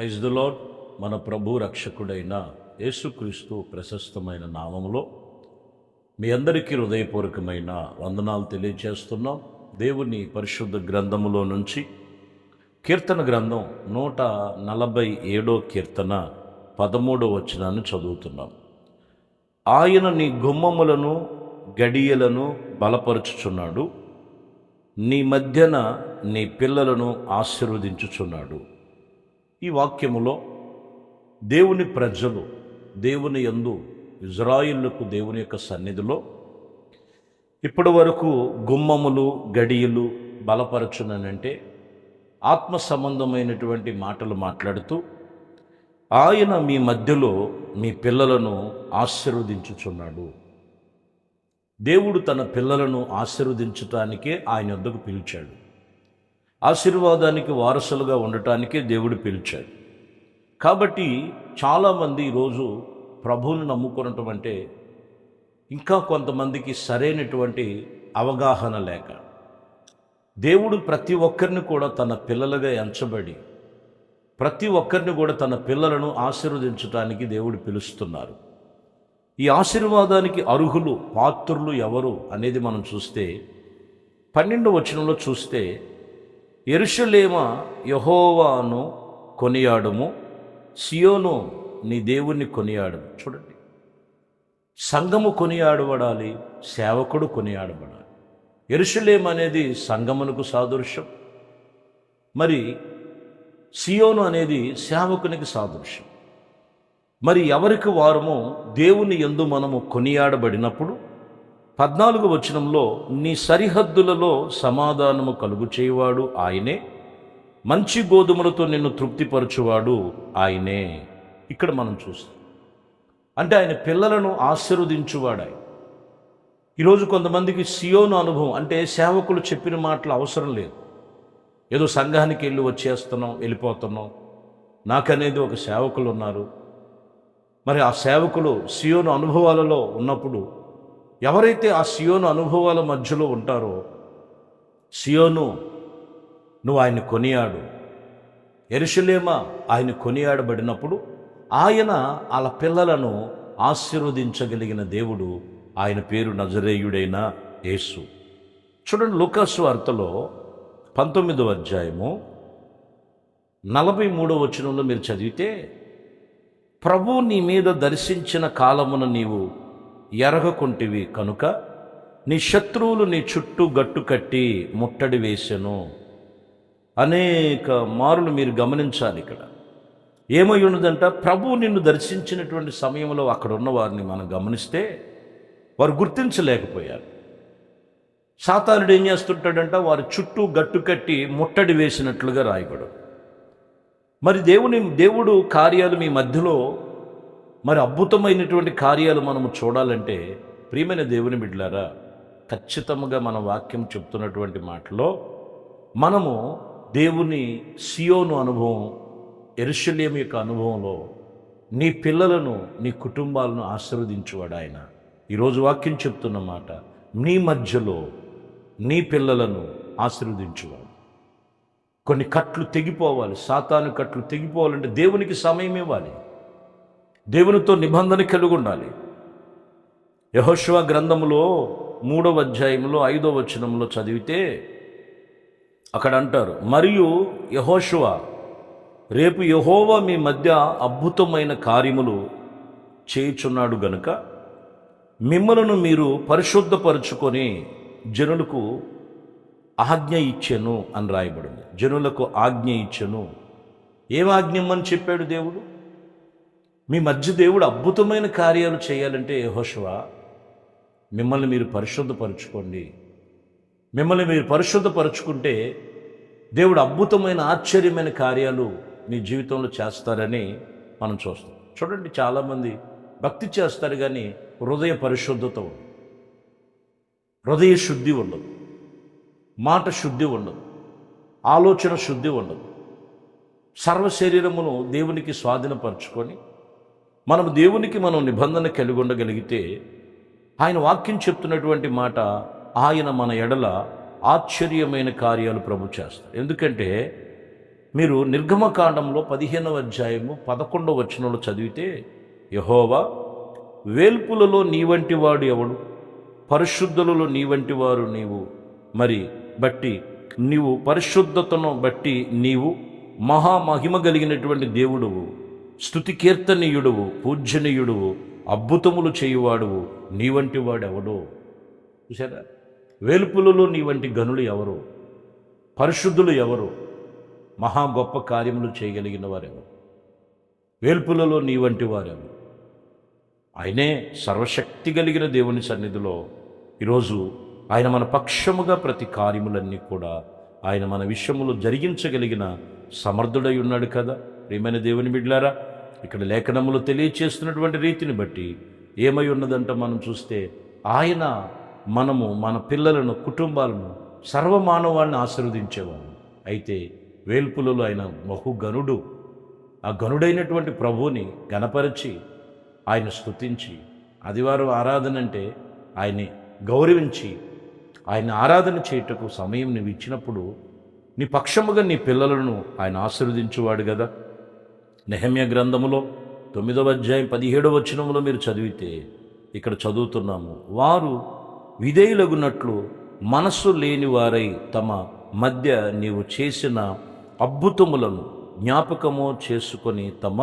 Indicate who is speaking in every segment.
Speaker 1: Praise the lord. మన ప్రభు రక్షకుడైన యేసుక్రీస్తు ప్రశస్తమైన నామములో మీ అందరికీ హృదయపూర్వకమైన వందనాలు తెలియజేస్తున్నాం. దేవుని పరిశుద్ధ గ్రంథములో నుంచి కీర్తన గ్రంథం 147 కీర్తన 13 వచనాన్ని చదువుతున్నాం. ఆయన నీ గుమ్మములను గడియలను బలపరుచుచున్నాడు, నీ మధ్యన నీ పిల్లలను ఆశీర్వదించుచున్నాడు. ఈ వాక్యములో దేవుని ప్రజలు దేవుని యందు ఇజ్రాయిలుకు దేవుని యొక్క సన్నిధిలో ఇప్పటి వరకు గుమ్మములు గడియలు బలపరచుననంటే ఆత్మ సంబంధమైనటువంటి మాటలు మాట్లాడుతూ ఆయన మీ మధ్యలో మీ పిల్లలను ఆశీర్వదించుచున్నాడు. దేవుడు తన పిల్లలను ఆశీర్వదించటానికే ఆయన వద్దకు పిలిచాడు. ఆశీర్వాదానికి వారసులుగా ఉండటానికే దేవుడు పిలిచాడు. కాబట్టి చాలామంది ఈరోజు ప్రభువుని నమ్ముకునటం అంటే ఇంకా కొంతమందికి సరైనటువంటి అవగాహన లేక, దేవుడు ప్రతి ఒక్కరిని కూడా తన పిల్లలుగా ఎంచబడి ప్రతి ఒక్కరిని కూడా తన పిల్లలను ఆశీర్వదించడానికి దేవుడు పిలుస్తున్నారు. ఈ ఆశీర్వాదానికి అర్హులు పాత్రులు ఎవరు అనేది మనం చూస్తే 12వ వచనంలో చూస్తే, యెరూషలేమా యెహోవాను కొనియాడుము, సియోను నీ దేవుణ్ణి కొనియాడుము. చూడండి, సంఘము కొనియాడబడాలి, సేవకుడు కొనియాడబడాలి. యెరూషలేము అనేది సంఘమునకు సాదృశ్యం, మరి సియోను అనేది సేవకునికి సాదృశ్యం. మరి ఎవరికి వారము దేవుని యందు మనము కొనియాడబడినప్పుడు 14వ వచనంలో, నీ సరిహద్దులలో సమాధానము కలుగు చేయువాడు ఆయనే, మంచి గోధుమలతో నిన్ను తృప్తిపరచువాడు ఆయనే. ఇక్కడ మనం చూస్తాం అంటే ఆయన పిల్లలను ఆశీర్వదించువాడు. ఈరోజు కొంతమందికి సియోను అనుభవం అంటే సేవకులు చెప్పిన మాటలు అవసరం లేదు. ఏదో సంఘానికి వెళ్ళి వచ్చేస్తున్నాం, వెళ్ళిపోతున్నాం, నాకనేది ఒక సేవకులు ఉన్నారు. మరి ఆ సేవకులు సియోను అనుభవాలలో ఉన్నప్పుడు ఎవరైతే ఆ సియోను అనుభవాల మధ్యలో ఉంటారో, సియోను నువ్వు ఆయన్ని కొనియాడు, యెరూషలేమా ఆయన కొనియాడబడినప్పుడు ఆయన వాళ్ళ పిల్లలను ఆశీర్వదించగలిగిన దేవుడు. ఆయన పేరు నజరేయుడైన యేసు. చూడండి, లూకాసు వార్తలో 19వ అధ్యాయము 43వ వచనంలో మీరు చదివితే, ప్రభు నీ మీద దర్శించిన కాలమున నీవు ఎరగకుంటివి కనుక నీ శత్రువులు నీ చుట్టూ గట్టు కట్టి ముట్టడి వేసెను. అనేక మారులు మీరు గమనించాలి. ఇక్కడ ఏమై ఉన్నదంట, ప్రభు నిన్ను దర్శించినటువంటి సమయంలో అక్కడ ఉన్న వారిని మనం గమనిస్తే వారు గుర్తించలేకపోయారు. సాతానుడు ఏం చేస్తుంటాడంట, వారి చుట్టూ గట్టు కట్టి ముట్టడి వేసినట్లుగా రాయబడు. మరి దేవుడు కార్యాలు మీ మధ్యలో మరి అద్భుతమైనటువంటి కార్యాలు మనము చూడాలంటే, ప్రియమైన దేవుని బిడ్డలారా, ఖచ్చితంగా మన వాక్యం చెప్తున్నటువంటి మాటలో మనము దేవుని సియోను అనుభవం, యెరూషలేము యొక్క అనుభవంలో నీ పిల్లలను నీ కుటుంబాలను ఆశీర్వదించువాడు ఆయన. ఈరోజు వాక్యం చెప్తున్న మాట, నీ మధ్యలో నీ పిల్లలను ఆశీర్వదించువాడు. కొన్ని కట్లు తెగిపోవాలి, సాతాను కట్లు తెగిపోవాలంటే దేవునికి సమయం ఇవ్వాలి, దేవునితో నిబంధన కలిగి ఉండాలి. యెహోషువ గ్రంథములో 3వ అధ్యాయంలో 5వ వచనంలో చదివితే అక్కడ అంటారు, మరియు యెహోషువ, రేపు యెహోవా మీ మధ్య అద్భుతమైన కార్యములు చేయుచున్నాడు గనుక మిమ్మలను మీరు పరిశుద్ధపరచుకొని జనులకు ఆజ్ఞ ఇచ్చెను అని రాయబడింది. జనులకు ఆజ్ఞ ఇచ్చెను. ఏం ఆజ్ఞమని చెప్పాడు దేవుడు? మీ మధ్య దేవుడు అద్భుతమైన కార్యాలు చేయాలంటే, యెహోషువ మిమ్మల్ని మీరు పరిశుద్ధపరచుకోండి. మిమ్మల్ని మీరు పరిశుద్ధపరచుకుంటే దేవుడు అద్భుతమైన ఆశ్చర్యమైన కార్యాలు మీ జీవితంలో చేస్తారని మనం చూస్తాం. చూడండి, చాలామంది భక్తి చేస్తారు కానీ హృదయ పరిశుద్ధత ఉండదు, హృదయ శుద్ధి ఉండదు, మాట శుద్ధి ఉండదు, ఆలోచన శుద్ధి ఉండదు. సర్వ శరీరమును దేవునికి స్వాధీనపరచుకొని మనం నిబంధన కలిగి ఉండగలిగితే, ఆయన వాక్యం చెప్తున్నటువంటి మాట, ఆయన మన ఎడల ఆశ్చర్యమైన కార్యాలు ప్రభు చేస్తారు. ఎందుకంటే మీరు నిర్గమకాండంలో 15వ అధ్యాయము 11వ వచనంలో చదివితే, యెహోవా, వేల్పులలో నీ వంటి వాడు ఎవడు, పరిశుద్ధులలో నీ వంటి వారు నీవు, మరి బట్టి నీవు పరిశుద్ధతను బట్టి నీవు మహామహిమ కలిగినటువంటి దేవుడువు, స్తుతి కీర్తనీయుడువు, పూజ్యనీయుడువు, అద్భుతములు చేయువాడువు, నీ వంటి వాడు ఎవడో. చూసారా? వేల్పులలో నీ వంటి గనులు ఎవరు, పరిశుద్ధులు ఎవరు, మహా గొప్ప కార్యములు చేయగలిగిన వారెవరు, వేల్పులలో నీ వంటి వారెవరు. ఆయనే సర్వశక్తి కలిగిన దేవుని సన్నిధిలో ఈరోజు ఆయన మన పక్షముగా ప్రతి కార్యములన్నీ కూడా ఆయన మన విషయములో జరిగించగలిగిన సమర్థుడై ఉన్నాడు కదా. ప్రియమైన దేవుని బిడ్డలారా, ఇక్కడ లేఖనములు తెలియచేస్తున్నటువంటి రీతిని బట్టి ఏమై ఉన్నదంట మనం చూస్తే, ఆయన మన పిల్లలను, కుటుంబాలను, సర్వమానవాళ్ళని ఆశీర్వదించేవాడు. అయితే వేల్పులలో ఆయన బహుగనుడు. ఆ గనుడైనటువంటి ప్రభువుని గణపరిచి ఆయన స్తుతించి, ఆదివారం ఆరాధన అంటే ఆయన్ని గౌరవించి ఆయన ఆరాధన చేయుటకు సమయం నువ్వు ఇచ్చినప్పుడు నీ పక్షముగా నీ పిల్లలను ఆయన ఆశీర్వదించువాడు కదా. నెహెమ్యా గ్రంథములో 9వ అధ్యాయం 17వ వచనములో మీరు చదివితే ఇక్కడ చదువుతున్నాము, వారు విధేయులగునట్లు మనస్సు లేని వారై తమ మధ్య నీవు చేసిన అద్భుతములను జ్ఞాపకము చేసుకొని తమ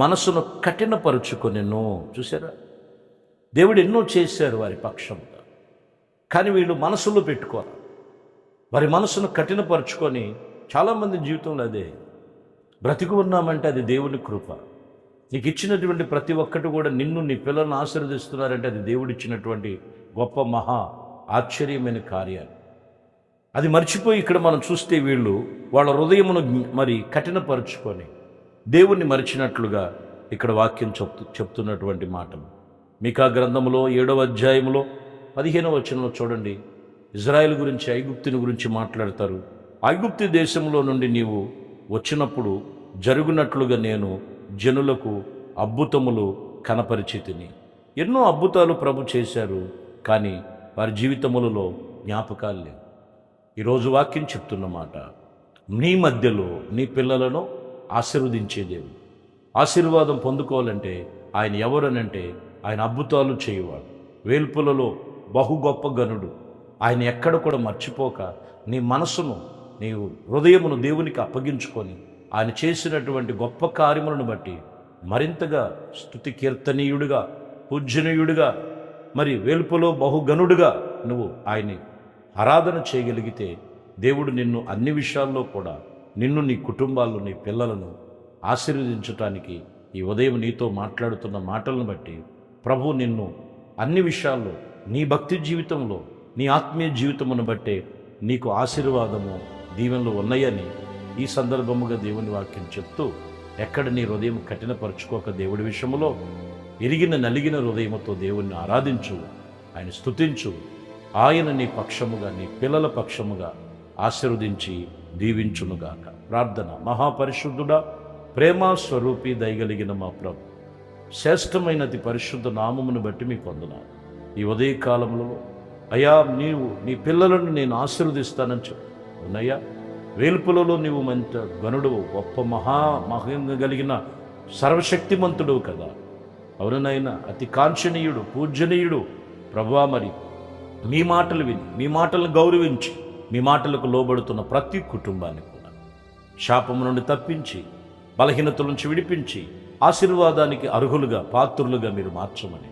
Speaker 1: మనసును కఠినపరుచుకొనెను. చూసారా? దేవుడు ఎన్నో చేశారు వారి పక్షంగా, కానీ వీళ్ళు మనసులో పెట్టుకోరు. వారి మనసును కఠినపరుచుకొని చాలామంది జీవితంలో అదే బ్రతికి ఉన్నామంటే అది దేవుని కృప. నీకు ఇచ్చినటువంటి ప్రతి ఒక్కటి కూడా నిన్ను, నీ పిల్లలను ఆశీర్వదిస్తున్నారంటే అది దేవుడిచ్చినటువంటి గొప్ప మహా ఆశ్చర్యమైన కార్యాలు. అది మర్చిపోయి ఇక్కడ మనం చూస్తే వీళ్ళు వాళ్ళ హృదయమును మరి కఠినపరుచుకొని దేవుణ్ణి మరిచినట్లుగా ఇక్కడ వాక్యం చెప్తున్నటువంటి మాటలు. మీకా గ్రంథములో 7వ అధ్యాయంలో 15వ వచనంలో చూడండి, ఇజ్రాయెల్ గురించి, ఐగుప్తుని గురించి మాట్లాడతారు. ఐగుప్తు దేశంలో నుండి నీవు వచ్చినప్పుడు జరుగునట్లుగా నేను జనులకు అద్భుతములు కనపరిచితిని. ఎన్నో అద్భుతాలు ప్రభు చేశారు, కానీ వారి జీవితములలో జ్ఞాపకాలు లేవు. ఈరోజు వాక్యం చెప్తున్నమాట, నీ మధ్యలో నీ పిల్లలను ఆశీర్వదించే దేవుడు. ఆశీర్వాదం పొందుకోవాలంటే ఆయన ఎవరనంటే ఆయన అద్భుతాలు చేయువాడు, వేల్పులలో బహు గొప్ప గనుడు. ఆయన ఎక్కడ కూడా మర్చిపోక నీ మనసును, నీవు హృదయమును దేవునికి అప్పగించుకొని ఆయన చేసినటువంటి గొప్ప కార్యములను బట్టి మరింతగా స్తుతి కీర్తనీయుడిగా, పూజ్యనీయుడిగా, మరి వేల్పులో బహుగనుడుగా నువ్వు ఆయన్ని ఆరాధన చేయగలిగితే దేవుడు నిన్ను అన్ని విషయాల్లో కూడా, నిన్ను, నీ కుటుంబాలను, నీ పిల్లలను ఆశీర్వదించటానికి ఈ ఉదయం నీతో మాట్లాడుతున్న మాటలను బట్టి ప్రభు నిన్ను అన్ని విషయాల్లో, నీ భక్తి జీవితంలో, నీ ఆత్మీయ జీవితమును బట్టే నీకు ఆశీర్వాదము, దీవెనలు ఉన్నాయని ఈ సందర్భముగా దేవుని వాక్యం చెప్తూ, ఎక్కడ నీ హృదయం కఠినపరుచుకోక దేవుడి విషయంలో ఎరిగిన నలిగిన హృదయముతో దేవుణ్ణి ఆరాధించు, ఆయన స్తుతించు. ఆయన నీ పక్షముగా, నీ పిల్లల పక్షముగా ఆశీర్వదించి దీవించునుగాక. ప్రార్థన. మహాపరిశుద్ధుడా, ప్రేమ స్వరూపి, దయగలిగిన మా ప్రభు, శ్రేష్టమైనది పరిశుద్ధ నామమును బట్టి మీకు వందనాలు. ఈ ఉదయ కాలంలో అయ్యా, నీవు నీ పిల్లలను నేను ఆశీర్వదిస్తానని చెప్పు ఉన్నయ్యా. వేల్పులలో నీవు మంచి గనుడు, గొప్ప మహిమ కలిగిన సర్వశక్తిమంతుడు కదా. అవునైనా అతి కాంక్షణీయుడు, పూజనీయుడు ప్రభువా. మరి మీ మాటలు విని, మీ మాటలను గౌరవించి, మీ మాటలకు లోబడుతున్న ప్రతి కుటుంబాన్ని కూడా శాపము నుండి తప్పించి, బలహీనతల నుంచి విడిపించి, ఆశీర్వాదానికి అర్హులుగా, పాత్రులుగా మీరు మార్చమని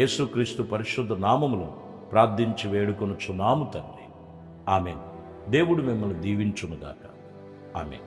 Speaker 1: యేసుక్రీస్తు పరిశుద్ధ నామములో ప్రార్థించి వేడుకొనుచున్నాము తండ్రి. ఆమేన్. దేవుడు మిమ్మల్ని దీవించునుగాక. ఆమేన్.